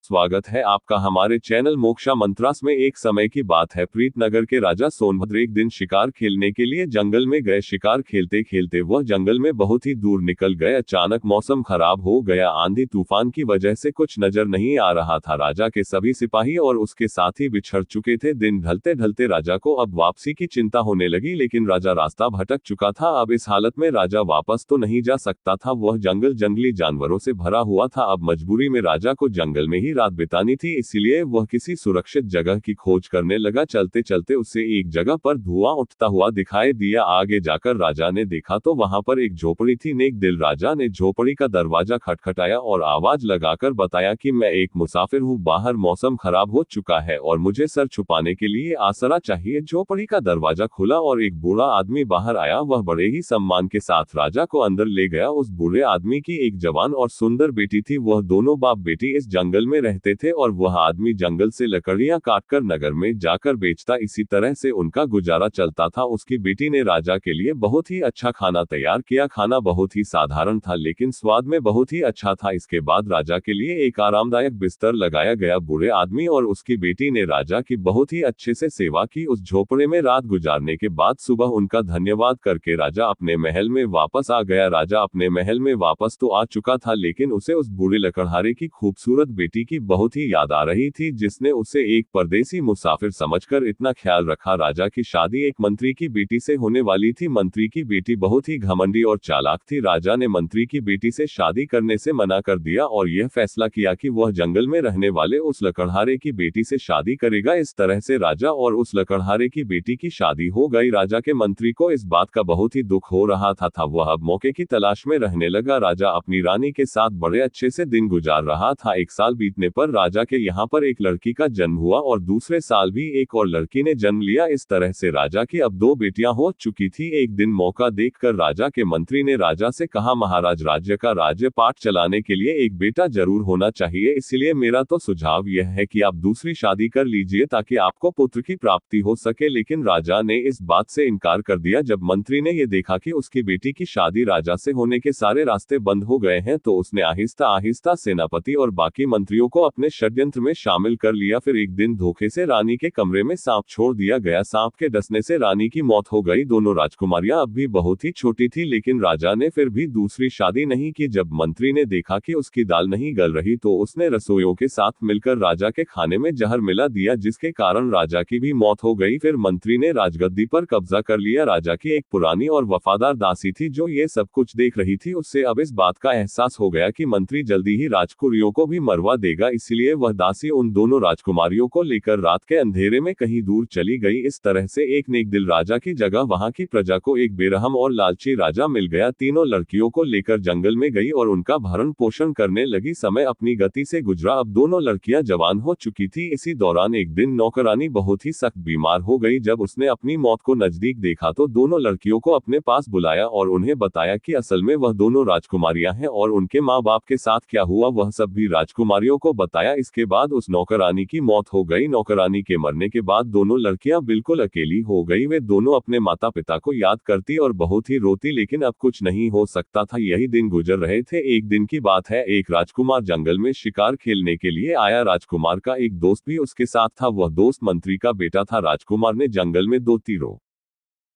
स्वागत है आपका हमारे चैनल मोक्षा मंत्रास में। एक समय की बात है, प्रीतनगर के राजा सोनभद्र एक दिन शिकार खेलने के लिए जंगल में गए। शिकार खेलते खेलते वह जंगल में बहुत ही दूर निकल गए। अचानक मौसम खराब हो गया। आंधी तूफान की वजह से कुछ नजर नहीं आ रहा था। राजा के सभी सिपाही और उसके साथी बिछड़ चुके थे। दिन ढलते ढलते राजा को अब वापसी की चिंता होने लगी, लेकिन राजा रास्ता भटक चुका था। अब इस हालत में राजा वापस तो नहीं जा सकता था। वह जंगल जंगली जानवरों से भरा हुआ था। अब मजबूरी में राजा को जंगल में ही रात बितानी थी, इसलिए वह किसी सुरक्षित जगह की खोज करने लगा। चलते चलते उसे एक जगह पर धुआं उठता हुआ दिखाई दिया। आगे जाकर राजा ने देखा तो वहां पर एक झोपड़ी थी। नेक दिल राजा ने झोपड़ी का दरवाजा खटखटाया और आवाज लगाकर बताया कि मैं एक मुसाफिर हूँ, बाहर मौसम खराब हो चुका है और मुझे सर छुपाने के लिए आसरा चाहिए। झोपड़ी का दरवाजा खुला और एक बूढ़ा आदमी बाहर आया। वह बड़े ही सम्मान के साथ राजा को अंदर ले गया। उस बूढ़े आदमी की एक जवान और सुंदर बेटी थी। वह दोनों बाप बेटी इस जंगल में रहते थे और वह आदमी जंगल से लकड़ियां काटकर नगर में जाकर बेचता। इसी तरह से उनका गुजारा चलता था। उसकी बेटी ने राजा के लिए बहुत ही अच्छा खाना तैयार किया। खाना बहुत ही साधारण था, लेकिन स्वाद में बहुत ही अच्छा था। इसके बाद राजा के लिए एक आरामदायक बिस्तर लगाया गया। बूढ़े आदमी और उसकी बेटी ने राजा की बहुत ही अच्छे से सेवा की। उस झोपड़े में रात गुजारने के बाद सुबह उनका धन्यवाद करके राजा अपने महल में वापस आ गया। राजा अपने महल में वापस तो आ चुका था, लेकिन उसे उस बूढ़े लकड़हारे की खूबसूरत बेटी की बहुत ही याद आ रही थी, जिसने उसे एक परदेसी मुसाफिर समझकर इतना ख्याल रखा। राजा की शादी एक मंत्री की बेटी से होने वाली थी। मंत्री की बेटी बहुत ही घमंडी और चालाक थी। राजा ने मंत्री की बेटी से शादी करने से मना कर दिया और यह फैसला किया कि वह जंगल में रहने वाले उस लकड़हारे की बेटी से शादी करेगा। इस तरह से राजा और उस लकड़हारे की बेटी की शादी हो गई। राजा के मंत्री को इस बात का बहुत ही दुख हो रहा था। वह अब मौके की तलाश में रहने लगा। राजा अपनी रानी के साथ बड़े अच्छे से दिन गुजार रहा था। एक साल बीतने पर राजा के यहाँ पर एक लड़की का जन्म हुआ और दूसरे साल भी एक और लड़की ने जन्म लिया। इस तरह से राजा की अब दो बेटियां हो चुकी थी। एक दिन मौका देखकर राजा के मंत्री ने राजा से कहा, महाराज, राज्य का राज्यपाट चलाने के लिए एक बेटा जरूर होना चाहिए, इसलिए मेरा तो सुझाव यह है कि आप दूसरी शादी कर लीजिए ताकि आपको पुत्र की प्राप्ति हो सके। लेकिन राजा ने इस बात से इनकार कर दिया। जब मंत्री ने यह देखा कि उसकी बेटी की शादी राजा से होने के सारे रास्ते बंद हो गए हैं, तो उसने आहिस्ता आहिस्ता सेनापति और बाकी मंत्रियों को अपने षड्यंत्र में शामिल कर लिया। फिर एक दिन धोखे से रानी के कमरे में सांप छोड़ दिया गया। सांप के डसने से रानी की मौत हो गई। दोनों राजकुमारियां अब भी बहुत ही छोटी थी, लेकिन राजा ने फिर भी दूसरी शादी नहीं की। जब मंत्री ने देखा कि उसकी दाल नहीं गल रही, तो उसने रसोइयों के साथ मिलकर राजा के खाने में जहर मिला दिया, जिसके कारण राजा की भी मौत हो गई। फिर मंत्री ने राजगद्दी पर कब्जा कर लिया। राजा की एक पुरानी और वफादार दासी थी जो ये सब कुछ देख रही थी। उससे अब इस बात का एहसास हो गया कि मंत्री जल्दी ही राजकुमारियों को भी मरवा देगा, इसलिए वह दासी उन दोनों राजकुमारियों को लेकर रात के अंधेरे में कहीं दूर चली गई। इस तरह से एक नेक दिल राजा की जगह वहां की प्रजा को एक बेरहम और लालची राजा मिल गया। तीनों लड़कियों को लेकर जंगल में गई और उनका भरण पोषण करने लगी। समय अपनी गति से गुजरा। अब दोनों लड़कियां जवान हो चुकी थी। इसी दौरान एक दिन नौकरानी बहुत ही सख्त बीमार हो गई। जब उसने अपनी मौत को नजदीक देखा तो दोनों लड़कियों को अपने पास बुलाया और उन्हें बताया कि असल में वह दोनों राजकुमारियां हैं और उनके माँ बाप के साथ क्या हुआ वह सब भी राजकुमारियों को बताया। इसके बाद उस नौकरानी की मौत हो गई। नौकरानी के मरने के बाद दोनों लड़कियां बिल्कुल अकेली हो गई। वे दोनों अपने माता पिता को याद करती और बहुत ही रोती, लेकिन अब कुछ नहीं हो सकता था। यही दिन गुजर रहे थे। एक दिन की बात है, एक राजकुमार जंगल में शिकार खेलने के लिए आया। राजकुमार का एक दोस्त भी उसके साथ था। वह दोस्त मंत्री का बेटा था। राजकुमार ने जंगल में 2 तीरों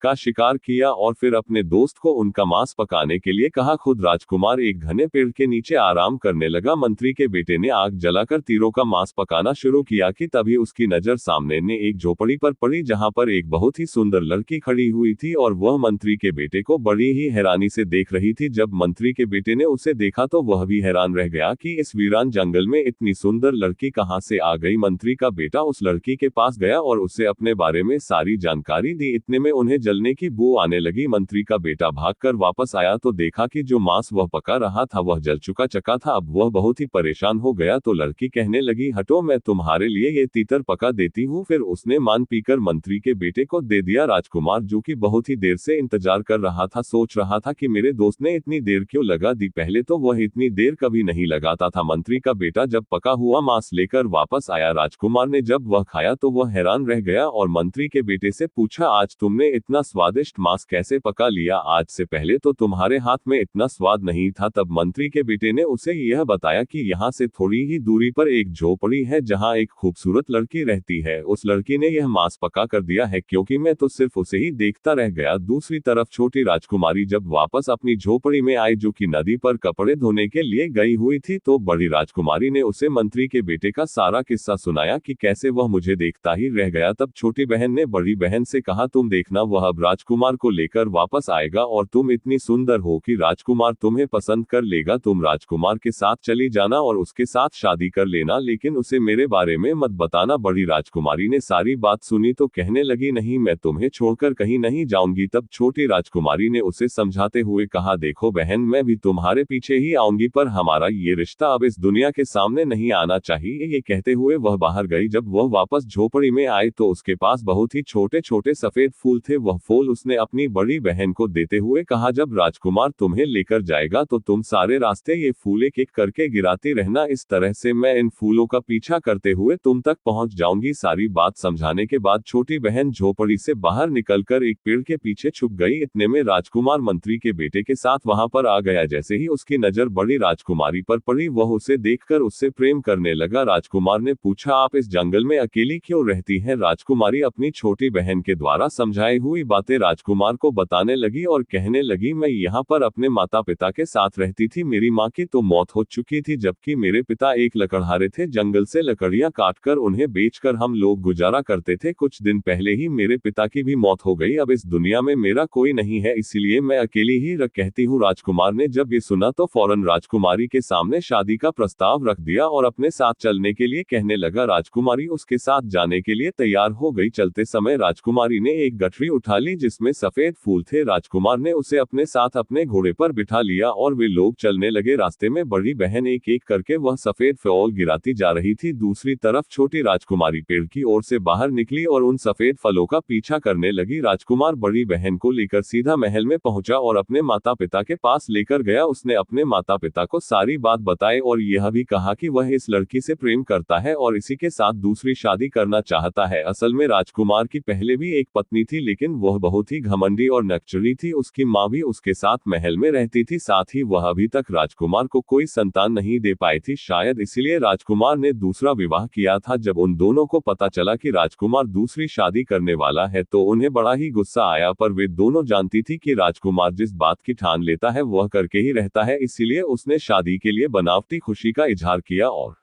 का शिकार किया और फिर अपने दोस्त को उनका मांस पकाने के लिए कहा। खुद राजकुमार एक घने पेड़ के नीचे आराम करने लगा। मंत्री के बेटे ने आग जलाकर तीरों का मांस पकाना शुरू किया कि तभी उसकी नजर सामने ने एक झोपड़ी पर पड़ी, जहां पर एक बहुत ही सुंदर लड़की खड़ी हुई थी और वह मंत्री के बेटे को बड़ी ही हैरानी से देख रही थी। जब मंत्री के बेटे ने उसे देखा तो वह भी हैरान रह गया कि इस वीरान जंगल में इतनी सुंदर लड़की कहां से आ गई। मंत्री का बेटा उस लड़की के पास गया और उसे अपने बारे में सारी जानकारी दी। इतने में उन्हें जलने की बू आने लगी। मंत्री का बेटा भागकर वापस आया तो देखा कि जो मांस वह पका रहा था वह जल चुका चका था। अब वह बहुत ही परेशान हो गया तो लड़की कहने लगी, हटो, मैं तुम्हारे लिए ये तीतर पका देती हूँ। फिर उसने मान पीकर मंत्री के बेटे को दे दिया। राजकुमार, जो कि बहुत ही देर से इंतजार कर रहा था, सोच रहा था कि मेरे दोस्त ने इतनी देर क्यों लगा दी। पहले तो वह इतनी देर कभी नहीं लगाता था। मंत्री का बेटा जब पका हुआ मांस लेकर वापस आया, राजकुमार ने जब वह खाया तो वह हैरान रह गया और मंत्री के बेटे से पूछा, आज तुमने इतना इतना स्वादिष्ट मांस कैसे पका लिया, आज से पहले तो तुम्हारे हाथ में इतना स्वाद नहीं था। तब मंत्री के बेटे ने उसे यह बताया कि यहाँ से थोड़ी ही दूरी पर एक झोपड़ी है जहाँ एक खूबसूरत लड़की रहती है, उस लड़की ने यह मांस पका कर दिया है, क्योंकि मैं तो सिर्फ उसे ही देखता रह गया। दूसरी तरफ छोटी राजकुमारी जब वापस अपनी झोपड़ी में आई, जो कि नदी पर कपड़े धोने के लिए गई हुई थी, तो बड़ी राजकुमारी ने उसे मंत्री के बेटे का सारा किस्सा सुनाया कि कैसे वह मुझे देखता ही रह गया। तब छोटी बहन ने बड़ी बहन से कहा, तुम देखना, वह अब राजकुमार को लेकर वापस आएगा और तुम इतनी सुंदर हो कि राजकुमार तुम्हें पसंद कर लेगा। तुम राजकुमार के साथ चली जाना और उसके साथ शादी कर लेना, लेकिन उसे मेरे बारे में मत बताना। बड़ी राजकुमारी ने सारी बात सुनी तो कहने लगी, नहीं, मैं तुम्हें छोड़कर कहीं नहीं जाऊंगी। तब छोटी राजकुमारी ने उसे समझाते हुए कहा, देखो बहन, मैं भी तुम्हारे पीछे ही आऊंगी, पर हमारा ये रिश्ता अब इस दुनिया के सामने नहीं आना चाहिए। ये कहते हुए वह बाहर गई। जब वह वापस झोपड़ी में आई तो उसके पास बहुत ही छोटे छोटे सफेद फूल थे। वह फूल उसने अपनी बड़ी बहन को देते हुए कहा, जब राजकुमार तुम्हें लेकर जाएगा तो तुम सारे रास्ते ये फूल एक एक करके गिराती रहना, इस तरह से मैं इन फूलों का पीछा करते हुए तुम तक पहुंच जाऊंगी। सारी बात समझाने के बाद छोटी बहन झोपड़ी से बाहर निकलकर एक पेड़ के पीछे छुप गई। इतने में राजकुमार मंत्री के बेटे के साथ वहां पर आ गया। जैसे ही उसकी नजर बड़ी राजकुमारी पर पड़ी, वह उसे देखकर उससे प्रेम करने लगा। राजकुमार ने पूछा, आप इस जंगल में अकेली क्यों रहती हैं? राजकुमारी अपनी छोटी बहन के द्वारा समझाई हुई बातें राजकुमार को बताने लगी और कहने लगी, मैं यहाँ पर अपने माता पिता के साथ रहती थी। मेरी माँ की तो मौत हो चुकी थी, जबकि मेरे पिता एक लकड़हारे थे। जंगल से लकड़ियां काटकर उन्हें बेचकर हम लोग गुजारा करते थे। कुछ दिन पहले ही मेरे पिता की भी मौत हो गई। अब इस दुनिया में मेरा कोई नहीं है, इसीलिए मैं अकेली ही कहती हूँ। राजकुमार ने जब ये सुना तो फौरन राजकुमारी के सामने शादी का प्रस्ताव रख दिया और अपने साथ चलने के लिए कहने लगा। राजकुमारी उसके साथ जाने के लिए तैयार हो गई। चलते समय राजकुमारी ने एक गठरी उठा ली जिसमें सफेद फूल थे। राजकुमार ने उसे अपने साथ अपने घोड़े पर बिठा लिया और वे लोग चलने लगे। रास्ते में बड़ी बहन एक एक करके वह सफेद फूल गिराती जा रही थी। दूसरी तरफ छोटी राजकुमारी पेड़ की ओर से बाहर निकली और उन सफेद फलों का पीछा करने लगी। राजकुमार बड़ी बहन को लेकर सीधा महल में पहुंचा और अपने माता पिता के पास लेकर गया। उसने अपने माता पिता को सारी बात बताई और यह भी कहा कि वह इस लड़की से प्रेम करता है और इसी के साथ दूसरी शादी करना चाहता है। असल में राजकुमार की पहले भी एक पत्नी थी, लेकिन वह बहुत ही घमंडी और नकचरी थी। उसकी माँ भी उसके साथ महल में रहती थी, साथ ही वह अभी तक राजकुमार को कोई संतान नहीं दे पाई थी। शायद इसीलिए राजकुमार ने दूसरा विवाह किया था। जब उन दोनों को पता चला कि राजकुमार दूसरी शादी करने वाला है तो उन्हें बड़ा ही गुस्सा आया, पर वे दोनों जानती थी कि राजकुमार जिस बात की ठान लेता है वह करके ही रहता है। इसीलिए उसने शादी के लिए बनावटी खुशी का इजहार किया और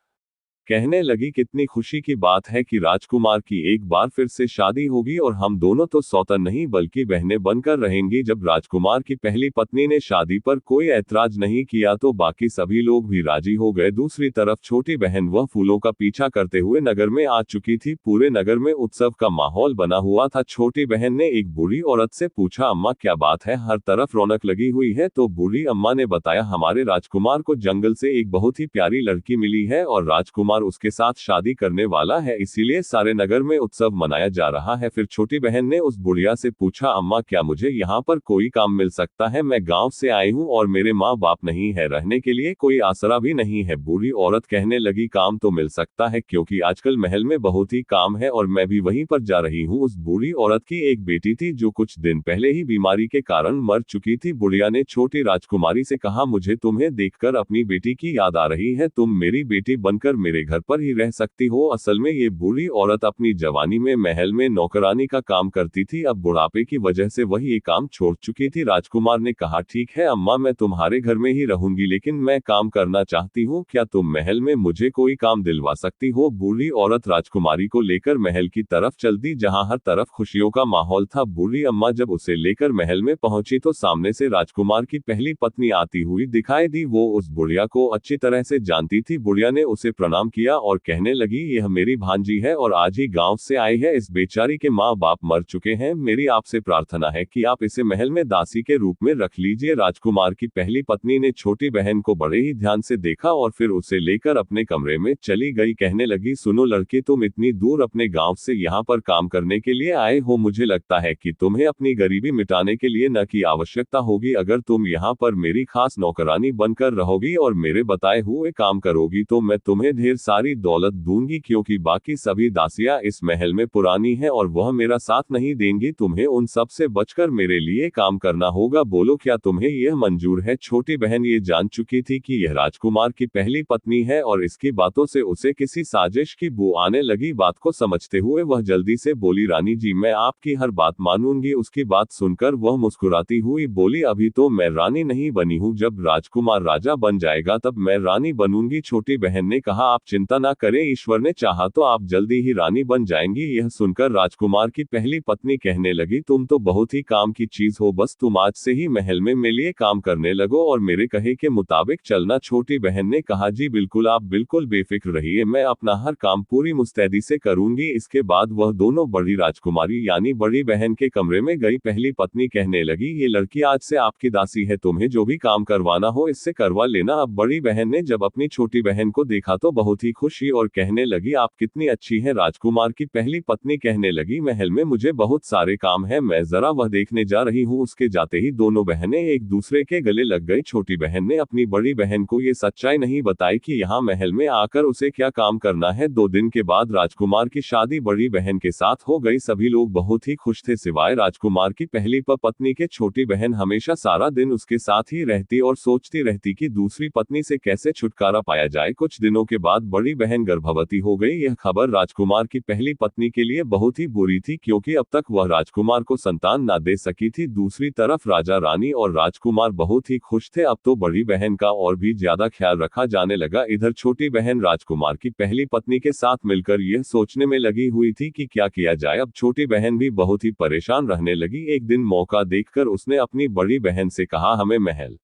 कहने लगी, कितनी खुशी की बात है कि राजकुमार की एक बार फिर से शादी होगी और हम दोनों तो सौतन नहीं बल्कि बहनें बनकर रहेंगी। जब राजकुमार की पहली पत्नी ने शादी पर कोई ऐतराज नहीं किया तो बाकी सभी लोग भी राजी हो गए। दूसरी तरफ छोटी बहन वह फूलों का पीछा करते हुए नगर में आ चुकी थी। पूरे नगर में उत्सव का माहौल बना हुआ था। छोटी बहन ने एक बूढ़ी औरत से पूछा, अम्मा क्या बात है, हर तरफ रौनक लगी हुई है? तो बूढ़ी अम्मा ने बताया, हमारे राजकुमार को जंगल से एक बहुत ही प्यारी लड़की मिली है और राजकुमार उसके साथ शादी करने वाला है, इसीलिए सारे नगर में उत्सव मनाया जा रहा है। फिर छोटी बहन ने उस बुढ़िया से पूछा, अम्मा क्या मुझे यहाँ पर कोई काम मिल सकता है? मैं गांव से आई हूँ और मेरे माँ बाप नहीं है, रहने के लिए कोई आसरा भी नहीं है। बूढ़ी औरत कहने लगी, काम तो मिल सकता है क्योंकि आजकल महल में बहुत ही काम है और मैं भी वहीं पर जा रही हूँ। उस बूढ़ी औरत की एक बेटी थी जो कुछ दिन पहले ही बीमारी के कारण मर चुकी थी। बुढ़िया ने छोटी राजकुमारी से कहा, मुझे तुम्हें देखकर अपनी बेटी की याद आ रही है, तुम मेरी बेटी बनकर मेरे घर पर ही रह सकती हो। असल में ये बूढ़ी औरत अपनी जवानी में महल में नौकरानी का काम करती थी, अब बुढ़ापे की वजह से वह ये काम छोड़ चुकी थी। राजकुमार ने कहा, ठीक है अम्मा, मैं तुम्हारे घर में ही रहूंगी, लेकिन मैं काम करना चाहती हूँ, क्या तुम महल में मुझे कोई काम दिलवा सकती हो? बूढ़ी औरत राजकुमारी को लेकर महल की तरफ चल दी जहाँ हर तरफ खुशियों का माहौल था। बूढ़ी अम्मा जब उसे लेकर महल में पहुंची तो सामने से राजकुमार की पहली पत्नी आती हुई दिखाई दी। वो उस बुढ़िया को अच्छी तरह से जानती थी। बुढ़िया ने उसे प्रणाम किया और कहने लगी, यह मेरी भांजी है और आज ही गांव से आई है। इस बेचारी के माँ बाप मर चुके हैं, मेरी आपसे प्रार्थना है कि आप इसे महल में दासी के रूप में रख लीजिए। राजकुमार की पहली पत्नी ने छोटी बहन को बड़े ही ध्यान से देखा और फिर उसे लेकर अपने कमरे में चली गई। कहने लगी, सुनो लड़की, तुम इतनी दूर अपने गांव से यहाँ पर काम करने के लिए आए हो, मुझे लगता है कि तुम्हें अपनी गरीबी मिटाने के लिए न की आवश्यकता होगी। अगर तुम यहाँ पर मेरी खास नौकरानी बनकर रहोगी और मेरे बताए हुए काम करोगी तो मैं तुम्हें ढेर सारी दौलत दूंगी, क्योंकि बाकी सभी दासियां इस महल में पुरानी हैं और वह मेरा साथ नहीं देंगी। तुम्हें उन सब से बचकर मेरे लिए काम करना होगा। बोलो, क्या तुम्हें यह मंजूर है? छोटी बहन ये जान चुकी थी कि यह राजकुमार की पहली पत्नी है और इसकी बातों से उसे किसी साजिश की बू आने लगी। बात को समझते हुए वह जल्दी से बोली, रानी जी, मैं आपकी हर बात मानूंगी। उसकी बात सुनकर वह मुस्कुराती हुई बोली, अभी तो मैं रानी नहीं बनी हूँ, जब राजकुमार राजा बन जाएगा तब मैं रानी बनूंगी। छोटी बहन ने कहा, आप चिंता ना करें, ईश्वर ने चाहा तो आप जल्दी ही रानी बन जाएंगी। यह सुनकर राजकुमार की पहली पत्नी कहने लगी, तुम तो बहुत ही काम की चीज हो, बस तुम आज से ही महल में मेरे लिए काम करने लगो और मेरे कहे के मुताबिक चलना। छोटी बहन ने कहा, जी बिल्कुल, आप बिल्कुल बेफिक्र रहिए, मैं अपना हर काम पूरी मुस्तैदी से करूंगी। इसके बाद वह दोनों बड़ी राजकुमारी यानी बड़ी बहन के कमरे में गई। पहली पत्नी कहने लगी, ये लड़की आज से आपकी दासी है, तुम्हें जो भी काम करवाना हो इससे करवा लेना। अब बड़ी बहन ने जब अपनी छोटी बहन को देखा तो बहुत ही खुशी और कहने लगी, आप कितनी अच्छी हैं। राजकुमार की पहली पत्नी कहने लगी, महल में मुझे बहुत सारे काम है, मैं जरा वह देखने जा रही हूँ। उसके जाते ही दोनों बहनें एक दूसरे के गले लग गई। छोटी बहन ने अपनी बड़ी बहन को ये सच्चाई नहीं बताई कि यहाँ महल में आकर उसे क्या काम करना है। 2 दिन के बाद राजकुमार की शादी बड़ी बहन के साथ हो गई। सभी लोग बहुत ही खुश थे, सिवाय राजकुमार की पहली पत्नी के। छोटी बहन हमेशा सारा दिन उसके साथ ही रहती और सोचती रहती कि दूसरी पत्नी से कैसे छुटकारा पाया जाए। कुछ दिनों के बाद बड़ी बहन गर्भवती हो गई। यह खबर राजकुमार की पहली पत्नी के लिए बहुत ही बुरी थी, क्योंकि अब तक वह राजकुमार को संतान ना दे सकी थी। दूसरी तरफ राजा रानी और राजकुमार बहुत ही खुश थे, अब तो बड़ी बहन का और भी ज्यादा ख्याल रखा जाने लगा। इधर छोटी बहन राजकुमार की पहली पत्नी के साथ मिलकर यह सोचने में लगी हुई थी कि क्या किया जाए। अब छोटी बहन भी बहुत ही परेशान रहने लगी। एक दिन मौका देखकर उसने अपनी बड़ी बहन से कहा, हमें महल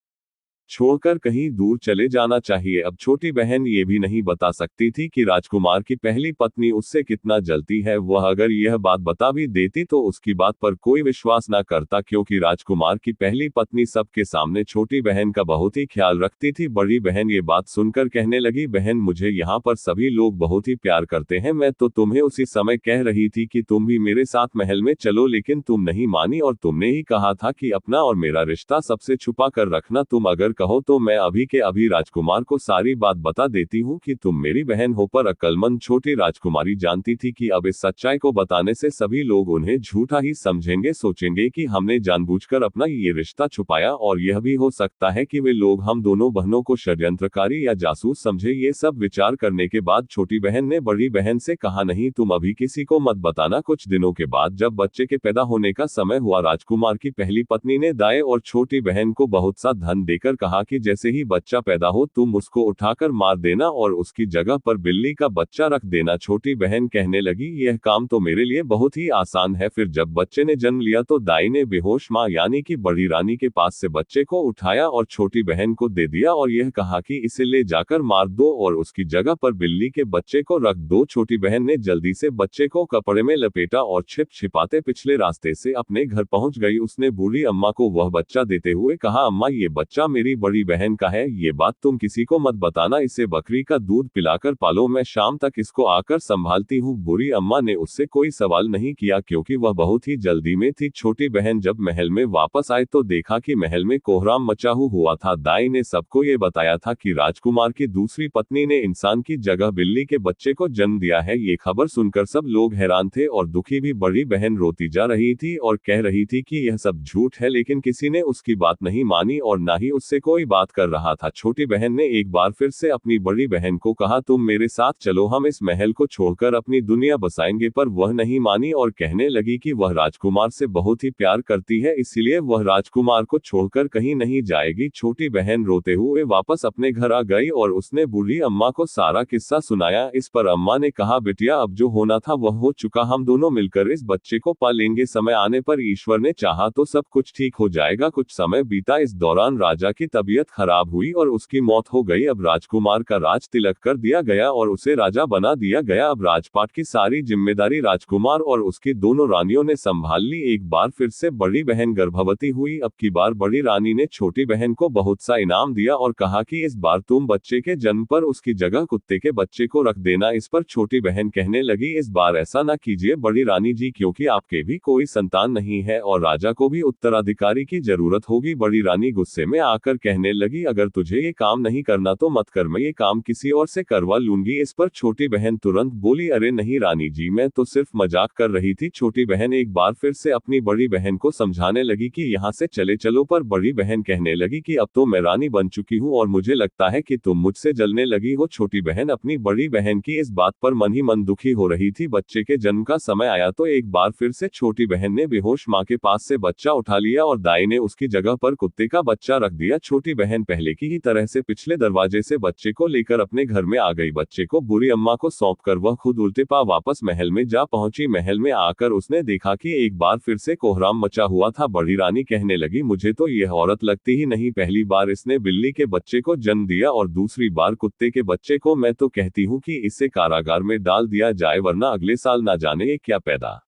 छोड़कर कहीं दूर चले जाना चाहिए। अब छोटी बहन ये भी नहीं बता सकती थी कि राजकुमार की पहली पत्नी उससे कितना जलती है। वह अगर यह बात बता भी देती तो उसकी बात पर कोई विश्वास ना करता, क्योंकि राजकुमार की पहली पत्नी सबके सामने छोटी बहन का बहुत ही ख्याल रखती थी। बड़ी बहन ये बात सुनकर कहने लगी, बहन मुझे यहाँ पर सभी लोग बहुत ही प्यार करते हैं, मैं तो तुम्हें उसी समय कह रही थी कि तुम भी मेरे साथ महल में चलो, लेकिन तुम नहीं मानी और तुमने ही कहा था कि अपना और मेरा रिश्ता सबसे छुपा कर रखना। तुम अगर कहो तो मैं अभी के अभी राजकुमार को सारी बात बता देती हूँ कि तुम मेरी बहन हो। पर अक्लमंद छोटी राजकुमारी जानती थी कि अब इस सच्चाई को बताने से सभी लोग उन्हें झूठा ही समझेंगे, सोचेंगे कि हमने जानबूझकर अपना ये रिश्ता छुपाया, और यह भी हो सकता है कि वे लोग हम दोनों बहनों को षड्यंत्रकारी या जासूस समझे। ये सब विचार करने के बाद छोटी बहन ने बड़ी बहन से कहा, नहीं तुम अभी किसी को मत बताना। कुछ दिनों के बाद जब बच्चे के पैदा होने का समय हुआ, राजकुमार की पहली पत्नी ने दाई और छोटी बहन को बहुत सा धन देकर कहा कि जैसे ही बच्चा पैदा हो तुम उसको उठाकर मार देना और उसकी जगह पर बिल्ली का बच्चा रख देना। छोटी बहन कहने लगी, यह काम तो मेरे लिए बहुत ही आसान है। फिर जब बच्चे ने जन्म लिया तो दाई ने बेहोश माँ यानी कि बड़ी रानी के पास से बच्चे को उठाया और छोटी बहन को दे दिया और यह कहा कि इसे ले जाकर मार दो और उसकी जगह पर बिल्ली के बच्चे को रख दो। छोटी बहन ने जल्दी से बच्चे को कपड़े में लपेटा और छिप छिपाते पिछले रास्ते से अपने घर पहुंच गई। उसने बूढ़ी अम्मा को वह बच्चा देते हुए कहा, अम्मा ये बच्चा मेरी बड़ी बहन का है, ये बात तुम किसी को मत बताना, इसे बकरी का दूध पिलाकर पालो, मैं शाम तक इसको आकर संभालती हूँ। बूढ़ी अम्मा ने उससे कोई सवाल नहीं किया, क्योंकि वह बहुत ही जल्दी में थी। छोटी बहन जब महल में वापस आई तो देखा कि महल में कोहराम मचा हुआ था। दाई ने सबको ये बताया था कि राजकुमार की दूसरी पत्नी ने इंसान की जगह बिल्ली के बच्चे को जन्म दिया है। ये खबर सुनकर सब लोग हैरान थे और दुखी भी। बड़ी बहन रोती जा रही थी और कह रही थी कि यह सब झूठ है, लेकिन किसी ने उसकी बात नहीं मानी और ना ही उससे कोई बात कर रहा था। छोटी बहन ने एक बार फिर से अपनी बड़ी बहन को कहा, तुम मेरे साथ चलो, हम इस महल को छोड़कर अपनी दुनिया बसाएंगे। पर वह नहीं मानी और कहने लगी कि वह राजकुमार से बहुत ही प्यार करती है, इसीलिए वह राजकुमार को छोड़कर कहीं नहीं जाएगी। छोटी बहन रोते हुए वापस अपने घर आ गई और उसने बूढ़ी अम्मा को सारा किस्सा सुनाया। इस पर अम्मा ने कहा, बिटिया अब जो होना था वह हो चुका, हम दोनों मिलकर इस बच्चे को पालेंगे, समय आने पर ईश्वर ने चाहा तो सब कुछ ठीक हो जाएगा। कुछ समय बीता, इस दौरान राजा की तबीयत खराब हुई और उसकी मौत हो गई। अब राजकुमार का राज तिलक कर दिया गया और उसे राजा बना दिया गया। अब राजपाट की सारी जिम्मेदारी राजकुमार और उसकी दोनों रानियों ने संभाल ली। एक बार फिर से बड़ी बहन गर्भवती हुई। अब की बार बड़ी रानी ने छोटी बहन को बहुत सा इनाम दिया और कहा कि इस बार तुम बच्चे के जन्म पर उसकी जगह कुत्ते के बच्चे को रख देना। इस पर छोटी बहन कहने लगी, इस बार ऐसा ना कीजिए बड़ी रानी जी, क्योंकि आपके भी कोई संतान नहीं है और राजा को भी उत्तराधिकारी की जरूरत होगी। बड़ी रानी गुस्से में आकर कहने लगी, अगर तुझे ये काम नहीं करना तो मत कर, मैं ये काम किसी और से करवा लूंगी। इस पर छोटी बहन तुरंत बोली, अरे नहीं रानी जी, मैं तो सिर्फ मजाक कर रही थी। छोटी बहन एक बार फिर से अपनी बड़ी बहन को समझाने लगी कि यहाँ से चले चलो, पर बड़ी बहन कहने लगी कि अब तो मैं रानी बन चुकी हूँ और मुझे लगता है कि तुम मुझसे जलने लगी हो। छोटी बहन अपनी बड़ी बहन की इस बात पर मन ही मन दुखी हो रही थी। बच्चे के जन्म का समय आया तो एक बार फिर से छोटी बहन ने बेहोश माँ के पास से बच्चा उठा लिया और दाई ने उसकी जगह पर कुत्ते का बच्चा रख दिया। छोटी बहन पहले की ही तरह से पिछले दरवाजे से बच्चे को लेकर अपने घर में आ गई। बच्चे को बुरी अम्मा को सौंपकर वह खुद उल्टे पांव वापस महल में जा पहुंची। महल में आकर उसने देखा कि एक बार फिर से कोहराम मचा हुआ था। बड़ी रानी कहने लगी, मुझे तो यह औरत लगती ही नहीं, पहली बार इसने बिल्ली के बच्चे को जन्म दिया और दूसरी बार कुत्ते के बच्चे को। मैं तो कहती हूँ कि इसे कारागार में डाल दिया जाए, वरना अगले साल ना जाने ये क्या पैदा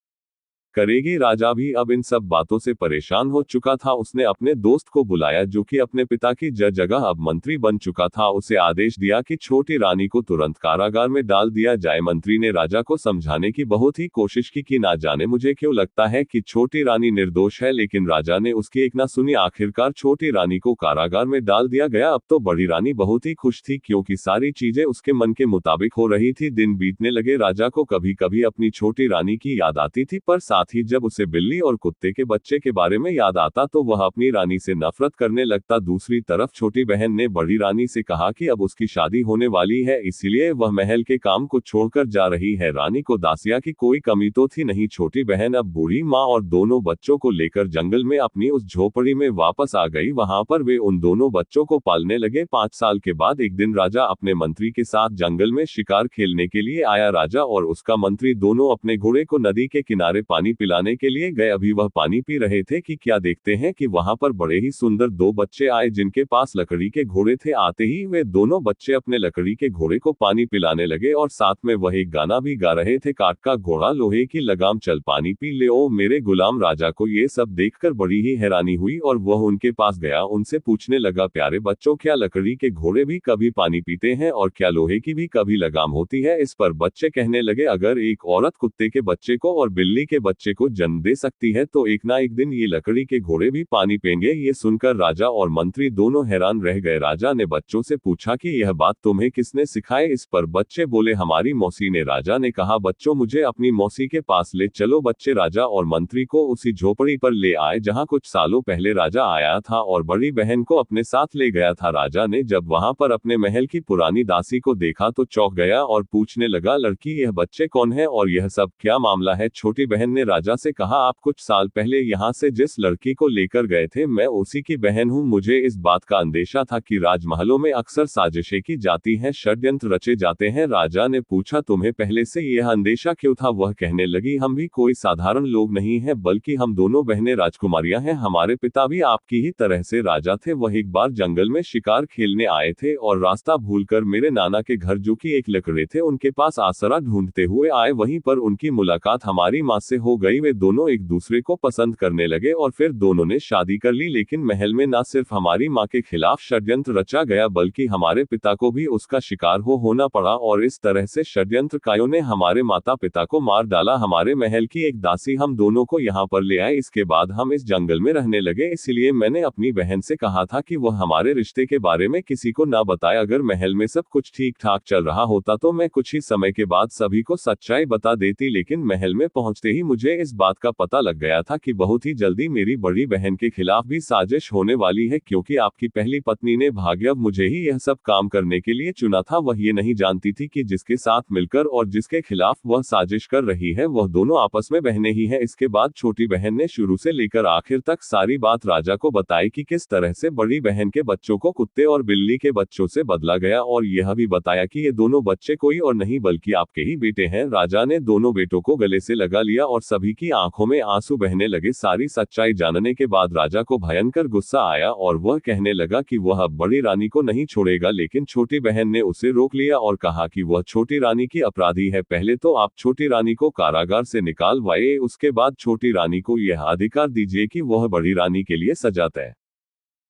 करेगी। राजा भी अब इन सब बातों से परेशान हो चुका था। उसने अपने दोस्त को बुलाया जो कि अपने पिता की जगह अब मंत्री बन चुका था। उसे आदेश दिया कि छोटी रानी को तुरंत कारागार में डाल दिया जाए। मंत्री ने राजा को समझाने की बहुत ही कोशिश की कि ना जाने मुझे क्यों लगता है कि छोटी रानी निर्दोष है, लेकिन राजा ने उसकी एक ना सुनी। आखिरकार छोटी रानी को कारागार में डाल दिया गया। अब तो बड़ी रानी बहुत ही खुश थी क्योंकि सारी चीजें उसके मन के मुताबिक हो रही थी। दिन बीतने लगे। राजा को कभी कभी अपनी छोटी रानी की याद आती थी, पर साथ ही जब उसे बिल्ली और कुत्ते के बच्चे के बारे में याद आता तो वह अपनी रानी से नफरत करने लगता। दूसरी तरफ छोटी बहन ने बड़ी रानी से कहा कि अब उसकी शादी होने वाली है, इसलिए वह महल के काम को छोड़कर जा रही है। रानी को दासिया की कोई कमी तो थी नहीं। छोटी बहन अब बूढ़ी माँ और दोनों बच्चों को लेकर जंगल में अपनी उस झोपड़ी में वापस आ गई। वहां पर वे उन दोनों बच्चों को पालने लगे। 5 साल के बाद एक दिन राजा अपने मंत्री के साथ जंगल में शिकार खेलने के लिए आया। राजा और उसका मंत्री दोनों अपने घोड़े को नदी के किनारे पानी पिलाने के लिए गए। अभी वह पानी पी रहे थे कि क्या देखते हैं कि वहां पर बड़े ही सुंदर 2 बच्चे आए जिनके पास लकड़ी के घोड़े थे। आते ही वे दोनों बच्चे अपने लकड़ी के घोड़े को पानी पिलाने लगे और साथ में वह एक गाना भी गा रहे थे, काट का घोड़ा लोहे की लगाम, चल पानी पी ले ओ मेरे गुलाम। राजा को ये सब देखकर बड़ी ही हैरानी हुई और वह उनके पास गया। उनसे पूछने लगा, प्यारे बच्चों, क्या लकड़ी के घोड़े भी कभी पानी पीते हैं और क्या लोहे की भी कभी लगाम होती है? इस पर बच्चे कहने लगे, अगर एक औरत कुत्ते के बच्चे को और बिल्ली के बच्चे को जन्म दे सकती है तो एक ना एक दिन ये लकड़ी के घोड़े भी पानी पेंगे। ये सुनकर राजा और मंत्री दोनों हैरान रह गए। राजा ने बच्चों से पूछा कि यह बात तुम्हें किसने सिखाए? इस पर बच्चे बोले, हमारी मौसी ने। राजा ने कहा, बच्चों मुझे अपनी मौसी के पास ले चलो। बच्चे राजा और मंत्री को उसी झोपड़ी पर ले आए जहां कुछ सालों पहले राजा आया था और बड़ी बहन को अपने साथ ले गया था। राजा ने जब वहां पर अपने महल की पुरानी दासी को देखा तो चौंक गया और पूछने लगा, लड़की यह बच्चे कौन है और यह सब क्या मामला है? छोटी बहन ने राजा से कहा, आप कुछ साल पहले यहाँ से जिस लड़की को लेकर गए थे मैं उसी की बहन हूँ। मुझे इस बात का अंदेशा था कि राजमहलों में अक्सर साजिशें की जाती हैं, षड्यंत्र रचे जाते हैं। राजा ने पूछा, तुम्हें पहले से यह अंदेशा क्यों था? वह कहने लगी, हम भी कोई साधारण लोग नहीं हैं, बल्कि हम दोनों बहनें राजकुमारियां हैं। हमारे पिता भी आपकी ही तरह से राजा थे। वह एक बार जंगल में शिकार खेलने आए थे और रास्ता भूलकर मेरे नाना के घर, जो कि एक लकड़े थे, उनके पास आसरा ढूंढते हुए आए। वहीं पर उनकी मुलाकात हमारी माँ से हो गई। वे दोनों एक दूसरे को पसंद करने लगे और फिर दोनों ने शादी कर ली। लेकिन महल में न सिर्फ हमारी माँ के खिलाफ षड्यंत्र रचा गया, बल्कि हमारे पिता को भी उसका शिकार होना पड़ा और इस तरह से षड्यंत्रकारियों ने हमारे माता पिता को मार डाला। हमारे महल की एक दासी हम दोनों को यहाँ पर ले आए। इसके बाद हम इस जंगल में रहने लगे। इसलिए मैंने अपनी बहन से कहा था कि वह हमारे रिश्ते के बारे में किसी को ना बताए। अगर महल में सब कुछ ठीक ठाक चल रहा होता तो मैं कुछ ही समय के बाद सभी को सच्चाई बता देती, लेकिन महल में पहुंचते ही मुझे इस बात का पता लग गया था कि बहुत ही जल्दी मेरी बड़ी बहन के खिलाफ भी साजिश होने वाली है, क्योंकि आपकी पहली पत्नी ने भाग्यव मुझे ही यह सब काम करने के लिए चुना था। वह ये नहीं जानती थी कि जिसके साथ मिलकर और जिसके खिलाफ वह साजिश कर रही है वह दोनों आपस में बहनें ही हैं। इसके बाद छोटी बहन ने शुरू से लेकर आखिर तक सारी बात राजा को बताई कि किस तरह से बड़ी बहन के बच्चों को कुत्ते और बिल्ली के बच्चों से बदला गया, और यह भी बताया कि ये दोनों बच्चे कोई और नहीं बल्कि आपके ही बेटे हैं। राजा ने दोनों बेटों को गले से लगा लिया और सभी की आंखों में आंसू बहने लगे। सारी सच्चाई जानने के बाद राजा को भयंकर गुस्सा आया और वह कहने लगा कि वह अब बड़ी रानी को नहीं छोड़ेगा, लेकिन छोटी बहन ने उसे रोक लिया और कहा कि वह छोटी रानी की अपराधी है। पहले तो आप छोटी रानी को कारागार से निकालवाइए, उसके बाद छोटी रानी को यह अधिकार दीजिए कि वह बड़ी रानी के लिए सजा तय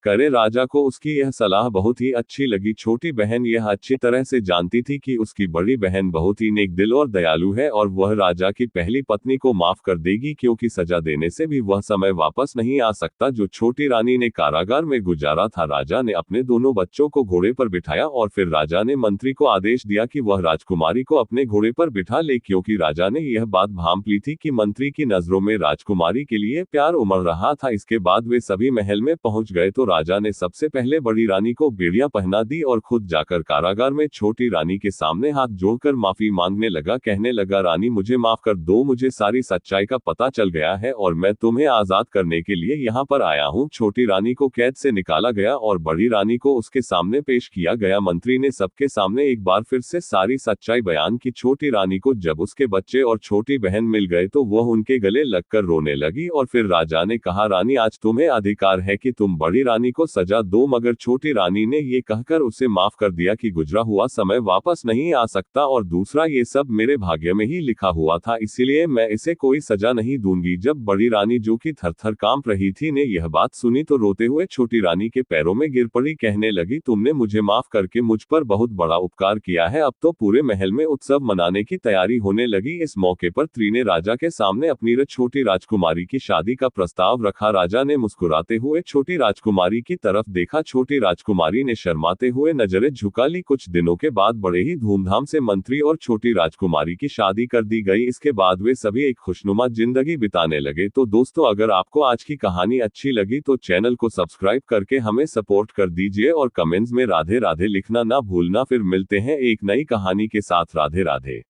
करे। राजा को उसकी यह सलाह बहुत ही अच्छी लगी। छोटी बहन यह अच्छी तरह से जानती थी कि उसकी बड़ी बहन बहुत ही नेक दिल और दयालु है और वह राजा की पहली पत्नी को माफ कर देगी, क्योंकि सजा देने से भी वह समय वापस नहीं आ सकता जो छोटी रानी ने कारागार में गुजारा था। राजा ने अपने दोनों बच्चों को घोड़े पर बिठाया और फिर राजा ने मंत्री को आदेश दिया कि वह राजकुमारी को अपने घोड़े पर बिठा ले, क्योंकि राजा ने यह बात भांप ली थी कि मंत्री की नजरों में राजकुमारी के लिए प्यार उमड़ रहा था। इसके बाद वे सभी महल में पहुंच गए तो राजा ने सबसे पहले बड़ी रानी को बेड़ियां पहना दी और खुद जाकर कारागार में छोटी रानी के सामने हाथ जोड़कर माफी मांगने लगा। कहने लगा, रानी मुझे माफ कर दो, मुझे सारी सच्चाई का पता चल गया है और मैं तुम्हें आजाद करने के लिए यहाँ पर आया हूँ। छोटी रानी को कैद से निकाला गया और बड़ी रानी को उसके सामने पेश किया गया। मंत्री ने सबके सामने एक बार फिर से सारी सच्चाई बयान की। छोटी रानी को जब उसके बच्चे और छोटी बहन मिल गए तो वह उनके गले लगकर रोने लगी और फिर राजा ने कहा, रानी आज तुम्हें अधिकार है कि तुम बड़ी रानी को सजा दो, मगर छोटी रानी ने ये कहकर उसे माफ कर दिया कि गुजरा हुआ समय वापस नहीं आ सकता और दूसरा ये सब मेरे भाग्य में ही लिखा हुआ था, इसीलिए मैं इसे कोई सजा नहीं दूंगी। जब बड़ी रानी जो कि थर-थर कांप रही थी ने यह बात सुनी तो रोते हुए छोटी रानी के पैरों में गिर पड़ी। कहने लगी, तुमने मुझे माफ करके मुझ पर बहुत बड़ा उपकार किया है। अब तो पूरे महल में उत्सव मनाने की तैयारी होने लगी। इस मौके पर त्री ने राजा के सामने अपनी छोटी राजकुमारी की शादी का प्रस्ताव रखा। राजा ने मुस्कुराते हुए छोटी राजकुमारी की तरफ देखा। छोटी राजकुमारी ने शर्माते हुए नजरें झुका ली। कुछ दिनों के बाद बड़े ही धूमधाम से मंत्री और छोटी राजकुमारी की शादी कर दी गई। इसके बाद वे सभी एक खुशनुमा जिंदगी बिताने लगे। तो दोस्तों, अगर आपको आज की कहानी अच्छी लगी तो चैनल को सब्सक्राइब करके हमें सपोर्ट कर दीजिए और कमेंट्स में राधे राधे लिखना ना भूलना। फिर मिलते हैं एक नई कहानी के साथ। राधे राधे।